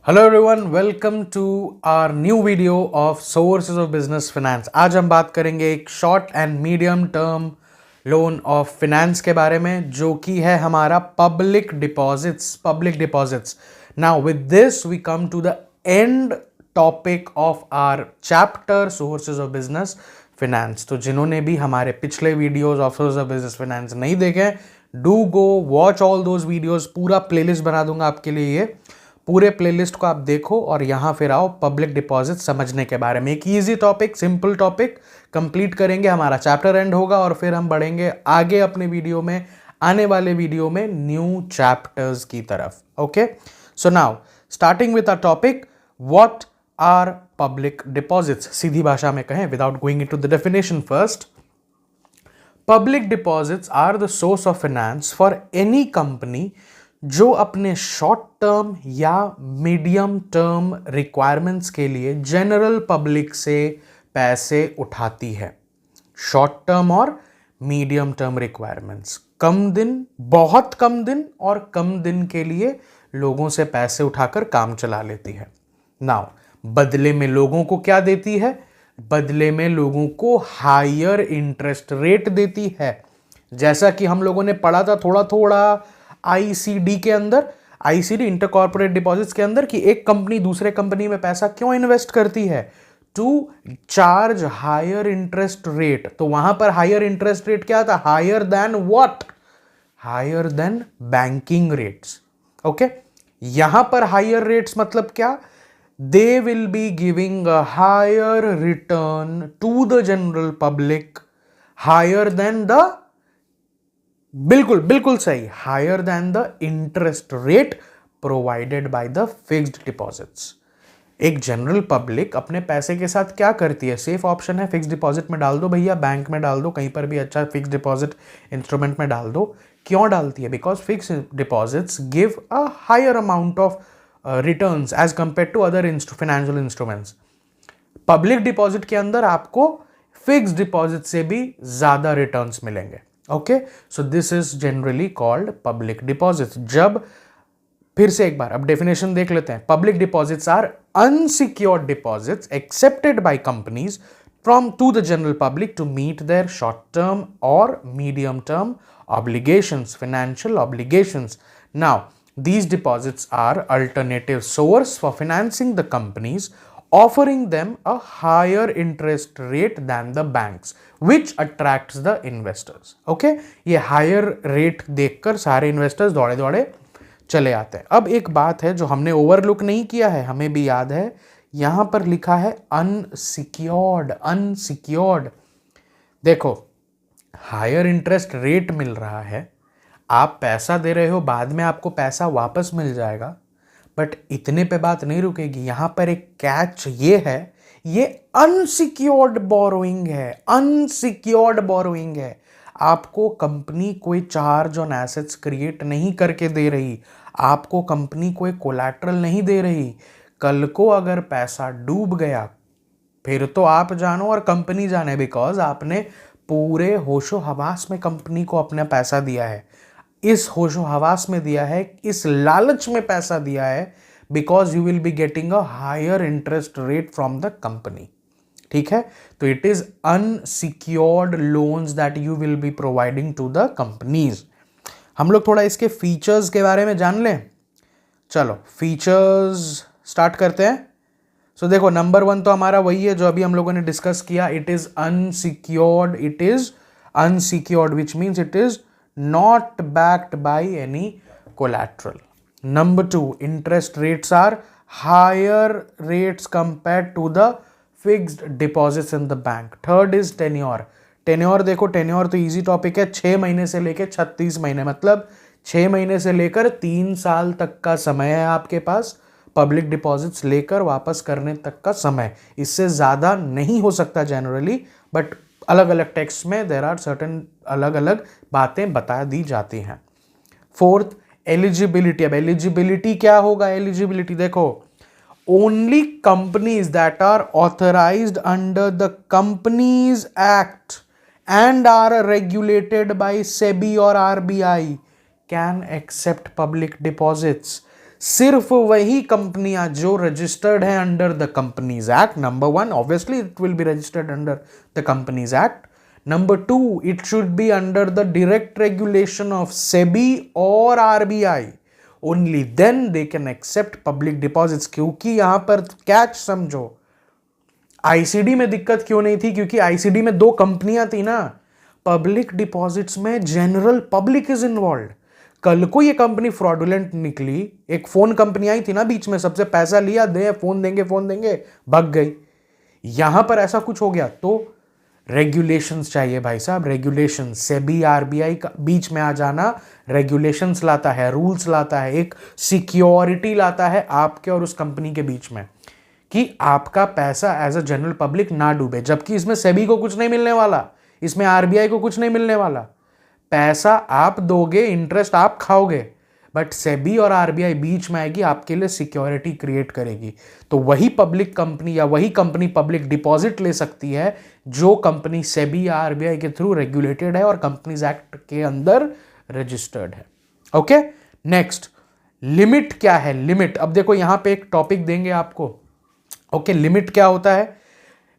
Hello everyone, welcome to our new video of sources of business finance. आज हम बात करेंगे एक short and medium term loan of finance के बारे में, जो कि है हमारा public deposits. Now with this we come to the end topic of our chapter sources of business finance. तो जिन्होंने भी हमारे पिछले videos of sources of business finance नहीं देखे, do go watch all those videos. पूरा प्लेलिस्ट बना दूंगा आपके लिए, ये पूरे प्लेलिस्ट को आप देखो और यहां फिर आओ पब्लिक डिपॉजिट समझने के बारे में। एक easy topic, simple topic complete करेंगे, हमारा चैप्टर एंड होगा और फिर हम बढ़ेंगे आगे अपने वीडियो में, आने वाले वीडियो में न्यू चैप्टर्स की तरफ। Okay, so now starting with a topic, what are public deposits. सीधी भाषा में कहें, without going into the definition first, public deposits are the source of finance for any company जो अपने शॉर्ट टर्म या medium term requirements के लिए general public से पैसे उठाती है। शॉर्ट टर्म और मीडियम टर्म रिक्वायरमेंट्स, कम दिन, बहुत कम दिन और कम दिन के लिए लोगों से पैसे उठाकर काम चला लेती है। नाउ बदले में लोगों को क्या देती है? बदले में लोगों को हायर इंटरेस्ट रेट देती है। जैसा कि हम लोगों ने पढ़ा था थोड़ा थोड़ा आईसीडी के अंदर, आईसीडी इंटर कॉर्पोरेट डिपॉजिट्स के अंदर, कि एक कंपनी दूसरे कंपनी में पैसा क्यों इन्वेस्ट करती है? To charge higher interest rate. तो वहां पर हायर इंटरेस्ट रेट क्या था? Higher than what? Higher than banking rates. Okay, यहां पर हायर रेट्स मतलब क्या? They will be giving a higher return to the general public, higher than the, बिल्कुल बिल्कुल सही, higher than the interest rate provided by the fixed deposits. एक general public अपने पैसे के साथ क्या करती है? सेफ ऑप्शन है, फिक्स्ड डिपॉजिट में डाल दो भैया, बैंक में डाल दो, कहीं पर भी अच्छा फिक्स्ड डिपॉजिट इंस्ट्रूमेंट में डाल दो। क्यों डालती है? Because fixed deposits give a higher amount of returns as compare to other financial instruments. Public deposit के अंदर आपको फिक्स्ड डिपॉजिट से भी ज्यादा रिटर्न्स मिलेंगे। Okay, so this is generally called public deposits. जब, फिर से एक बार अब डेफिनेशन देख लेते हैं। Public deposits are unsecured deposits accepted by companies from to the general public to meet their short term और medium term obligations, financial obligations. Now, these deposits are alternative source for financing the companies, offering them a higher interest rate than the banks, which attracts the investors. Okay, ये higher rate देखकर सारे investors दौड़े दौड़े चले आते हैं। अब एक बात है जो हमने ओवरलुक नहीं किया है, हमें भी याद है, यहां पर लिखा है अनसिक्योर्ड। अनसिक्योर्ड, देखो, हायर इंटरेस्ट रेट मिल रहा है, आप पैसा दे रहे हो, बाद में आपको पैसा वापस मिल जाएगा, बट इतने पे बात नहीं रुकेगी। यहां पर एक कैच ये है, ये अनसिक्योर्ड बोरोइंग है। अनसिक्योर्ड बोरोइंग है, आपको कंपनी कोई चार्ज ऑन एसेट्स क्रिएट नहीं करके दे रही, आपको कंपनी कोई कोलैटरल नहीं दे रही। कल को अगर पैसा डूब गया फिर तो आप जानो और कंपनी जाने, बिकॉज आपने पूरे होशो हवास में कंपनी को अपना पैसा दिया है। इस होशो हवास में दिया है, इस लालच में पैसा दिया है, because you will be getting a higher interest rate from the company. ठीक है, तो it is unsecured loans that you will be providing to the companies. हम लोग थोड़ा इसके फीचर्स के बारे में जान लें। चलो फीचर्स स्टार्ट करते हैं। सो देखो, नंबर 1 तो हमारा वही है जो अभी हम लोगों ने डिस्कस किया, it is unsecured. It is unsecured which means it is not backed by any collateral. Number 2, interest rates are higher rates compare to the fixed deposits in the bank. Third is tenure. Tenure देखो, tenure तो easy topic है, 6 महीने से लेकर 36 महीने, मतलब 6 महीने से लेकर 3 साल तक का समय है आपके पास पब्लिक डिपॉजिट्स लेकर वापस करने तक का समय। इससे ज्यादा नहीं हो सकता जनरली, बट अलग अलग टेक्स्ट में देयर आर सर्टेन अलग अलग बातें बता दी जाती हैं। Fourth, eligibility. अब एलिजिबिलिटी क्या होगा? एलिजिबिलिटी देखो, only companies that are authorised under the companies act and are regulated by SEBI और RBI can accept public deposits. सिर्फ वही कंपनियां जो रजिस्टर्ड है under the companies act, number 1 obviously it will be registered under the companies act. Number 2, it should be under the direct regulation of SEBI or RBI. Only then they can accept public deposits. क्योंकि यहां पर catch समझो, ICD में दिक्कत क्यों नहीं थी? क्योंकि आईसीडी में 2 कंपनियां थी ना. पब्लिक डिपॉजिट्स में जनरल पब्लिक इज इन्वॉल्व. कल को ये कंपनी फ्रॉडुलेंट निकली, एक फोन कंपनी आई थी ना बीच में, सबसे पैसा लिया, दे फोन देंगे, भाग गई. यहां पर ऐसा कुछ हो गया तो रेगुलेशंस चाहिए भाई साहब, रेगुलेशन. सेबी आरबीआई का बीच में आ जाना रेगुलेशंस लाता है, रूल्स लाता है, एक सिक्योरिटी लाता है आपके और उस कंपनी के बीच में कि आपका पैसा एज अ जनरल पब्लिक ना डूबे. जबकि इसमें सेबी को कुछ नहीं मिलने वाला, इसमें आरबीआई को कुछ नहीं मिलने वाला. पैसा आप दोगे, इंटरेस्ट आप खाओगे, बट सेबी और आरबीआई बीच में आएगी, आपके लिए सिक्योरिटी क्रिएट करेगी. तो वही पब्लिक कंपनी या वही कंपनी पब्लिक डिपॉजिट ले सकती है जो कंपनी सेबी या आरबीआई के थ्रू रेगुलेटेड है और कंपनीज एक्ट के अंदर रजिस्टर्ड है. ओके, नेक्स्ट, लिमिट क्या है? लिमिट, अब देखो यहां पे एक टॉपिक देंगे आपको. ओके, लिमिट क्या होता है?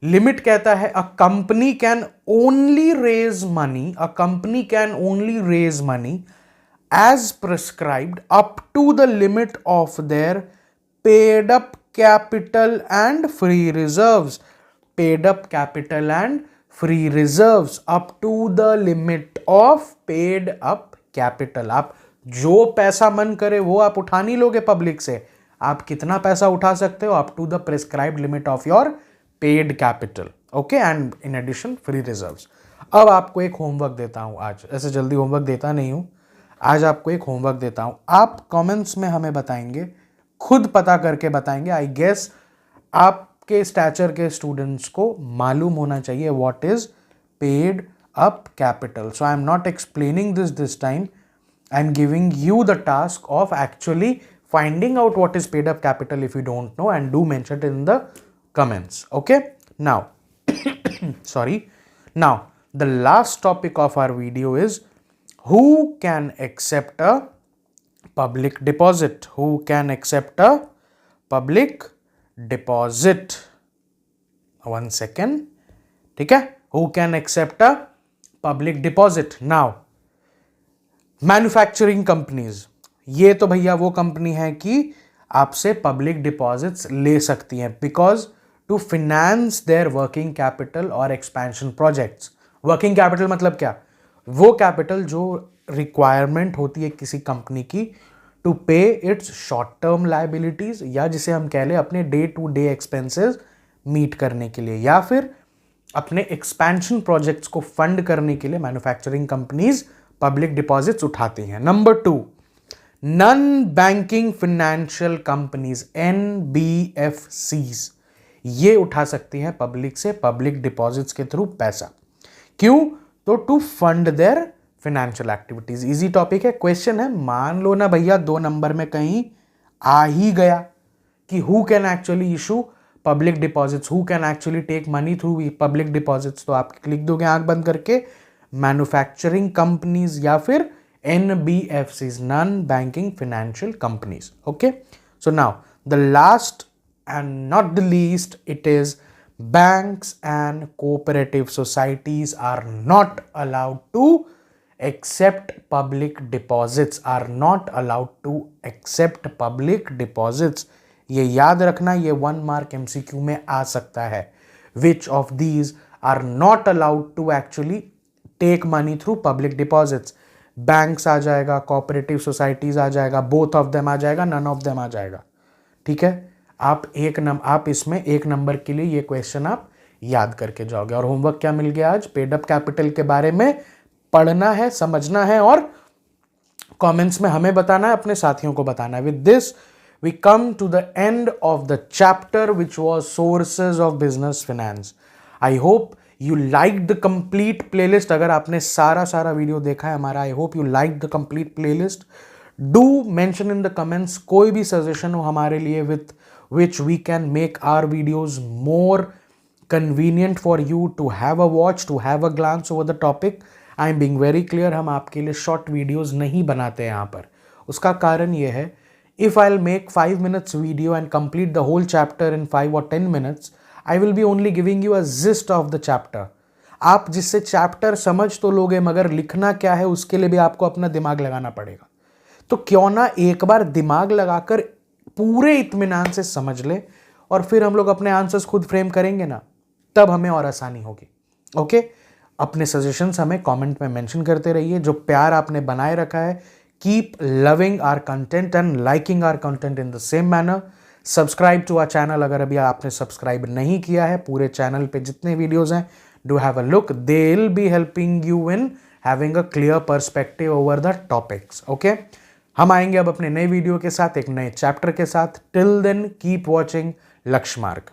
लिमिट कहता है a company can only raise money as prescribed up to the limit of their paid up capital and free reserves. Paid up capital and free reserves up to the limit of paid up capital. आप जो पैसा मन करे वो आप उठा नहीं लोगे पब्लिक से. आप कितना पैसा उठा सकते हो? up to the prescribed limit of your paid capital. Okay, and in addition free reserves. अब आपको एक होमवर्क देता हूं आज, ऐसे जल्दी होमवर्क देता नहीं हूं, आज आपको एक होमवर्क देता हूं. आप कमेंट्स में हमें बताएंगे, खुद पता करके बताएंगे. आई गेस आपके स्टैचर के स्टूडेंट्स को मालूम होना चाहिए what is paid up capital. So I am not explaining this time, I am giving you the task of actually finding out what is paid up capital if you don't know, and do mention it in the comments. Okay, now sorry, now the last topic of our video is who can accept a public deposit. Who can accept a public deposit? One second. ठीक है, who can accept a public deposit? Now, manufacturing companies, ये तो भैया वो company है कि आपसे public deposits ले सकती हैं because to finance their working capital और एक्सपेंशन प्रोजेक्ट्स. वर्किंग कैपिटल मतलब क्या? वो कैपिटल जो रिक्वायरमेंट होती है किसी कंपनी की टू पे इट्स शॉर्ट टर्म लायबिलिटीज, या जिसे हम कह लें अपने day to day expenses meet करने के लिए, या फिर अपने एक्सपेंशन प्रोजेक्ट्स को फंड करने के लिए मैन्युफैक्चरिंग कंपनीज पब्लिक डिपॉजिट्स उठाती हैं. Number 2, non banking financial companies, NBFCs, ये उठा सकती हैं पब्लिक से पब्लिक डिपॉजिट्स के थ्रू पैसा. क्यों? तो to fund their financial activities. Easy topic है. क्वेश्चन है, मान लो ना भैया 2 नंबर में कहीं आ ही गया कि who can actually issue public deposits, who can actually take money through public deposits, तो आप लिख दोगे आंख बंद करके मैन्युफैक्चरिंग कंपनीज या फिर NBFCs, non-banking financial companies. Okay, so now the last and not the least, it is banks and cooperative societies are not allowed to accept public deposits. Are not allowed to accept public deposits. ये याद रखना, ये 1 mark MCQ में आ सकता है. Which of these are not allowed to actually take money through public deposits? Banks आ जाएगा, cooperative societies आ जाएगा, बोथ ऑफ देम आ जाएगा, नन ऑफ देम आ जाएगा. ठीक है, आप इसमें 1 नंबर के लिए ये क्वेश्चन आप याद करके जाओगे. और होमवर्क क्या मिल गया आज? पेड अप कैपिटल के बारे में पढ़ना है, समझना है और कमेंट्स में हमें बताना है, अपने साथियों को बताना है. With this we come to the end of the chapter which was sources of business finance. I hope you liked the complete playlist. अगर आपने सारा वीडियो देखा है हमारा, I hope you liked the complete playlist. Do mention in the comments कोई भी suggestion हो हमारे लिए with which we can make our videos more convenient for you to have a watch, to have a glance over the topic. I am being very clear, हम आपके लिए short videos नहीं बनाते यहाँ पर. उसका कारण ये है, if I'll make 5 minutes video and complete the whole chapter in 5 or 10 minutes, I will be only giving you a gist of the chapter. आप जिससे चैप्टर समझ तो लोगे, मगर लिखना क्या है उसके लिए भी आपको अपना दिमाग लगाना पड़ेगा। तो क्यों ना एक बार दिमाग लगाकर पूरे इत्मीनान से समझ ले, और फिर हम लोग अपने आंसर्स खुद फ्रेम करेंगे ना, तब हमें और आसानी होगी। ओके, अपने सजेशंस हमें कमेंट में मेंशन करते रहिए। जो प्यार आपने बनाए रखा है, keep loving our content and liking our content in the same manner. Subscribe to our channel अगर अभी आपने सब्सक्राइब नहीं किया है। पूरे चैनल पे जितने वीडियोस हैं, do have a look, they will be helping you in having a clear perspective over the topics. Okay, हम आएंगे अब अपने नए वीडियो के साथ, एक नए चैप्टर के साथ। टिल देन कीप वॉचिंग लक्ष्य मार्ग।